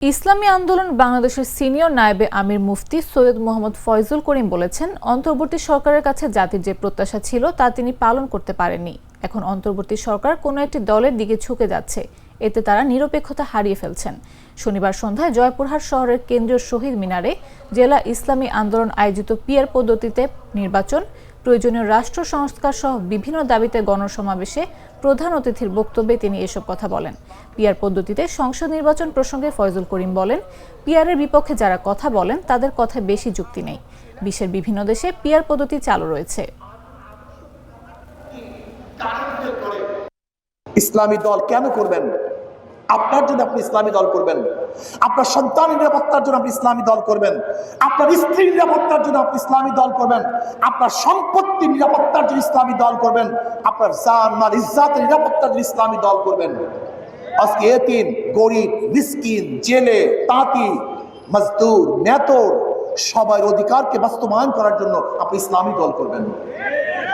ইসলামী আন্দোলন বাংলাদেশের সিনিয়র নায়েবে আমির মুফতি সৈয়দ মোহাম্মদ ফয়জুল করিম বলেছেন, অন্তর্বর্তী সরকারের কাছে জাতির যে প্রত্যাশা ছিল তা তিনি পালন করতে পারেননি। এখন অন্তর্বর্তী সরকার কোনো একটি দলের দিকে ঝুঁকে যাচ্ছে, এতে তারা নিরপেক্ষতা হারিয়ে ফেলছেন। শনিবার সন্ধ্যায় জয়পুরহাট শহরের কেন্দ্রীয় শহীদ মিনারে জেলা ইসলামী আন্দোলন আয়োজিত পিআর পদ্ধতিতে নির্বাচন, প্রয়োজনীয় রাষ্ট্র সংস্কার সহ বিভিন্ন দাবিতে গণসমাবেশে প্রধান অতিথির বক্তব্যে তিনি এসব কথা বলেন। পিআর পদ্ধতিতে সংসদ নির্বাচন প্রসঙ্গে ফয়জুল করিম বলেন, পিআরের বিপক্ষে যারা কথা বলেন তাদের কথায় বেশি যুক্তি নেই। বিশ্বের বিভিন্ন দেশে পিআর পদ্ধতি চালু রয়েছে। ইসলামী দল কেন করবেন? আপনার জন্য আপনি ইসলামী দল করবেন, আপনার সন্তানের নিরাপত্তার জন্য আপনি ইসলামী দল করবেন, আপনার স্ত্রীর নিরাপত্তার জন্য আপনি ইসলামী দল করবেন, আপনার সম্পত্তির নিরাপত্তার জন্য ইসলামী দল করবেন, আপনার জান মাল ইজ্জতের নিরাপত্তার জন্য ইসলামী দল করবেন। আজকে এতিম, গরিব, মিসকিন, জেলে, তাঁতি, মজদুর, নেতর সবার অধিকারকে বাস্তবায়ন করার জন্য আপনি ইসলামী দল করবেন।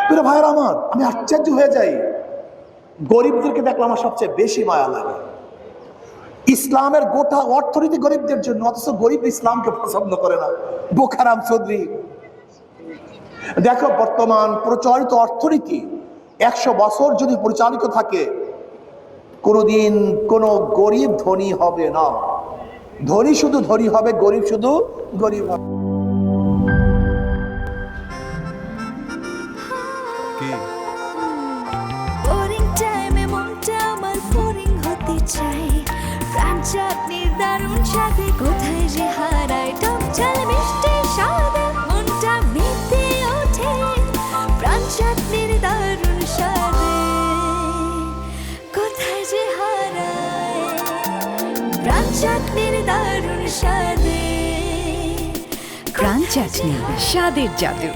প্রিয় ভাইয়েরা আমার, আমি আশ্চর্য হয়ে যাই, গরিবদেরকে দেখলে আমার সবচেয়ে বেশি মায়া লাগে। ইসলামের গোটা অর্থনীতি গরিবদের জন্য, অথচ গরিব ইসলামকে পছন্দ করে না। বোখারাম চৌধুরী, দেখো বর্তমান প্রচলিত অর্থনীতি 100 বছর যদি পরিচালিত থাকে, কোনোদিন কোনো গরিব ধনী হবে না। ধনী শুধু ধনী হবে, গরিব শুধু গরিব হবে। চাটনির দারুণ স্বাদে কোথায় যে হারায় টক ঝাল মিষ্টি স্বাদে মনটা মেতে ওঠে প্রাণ চাটনির দারুণ স্বাদে কোথায় যে হারায় প্রাণ চাটনির দারুণ স্বাদে। প্রাণ চাটনি, স্বাদের জাদু।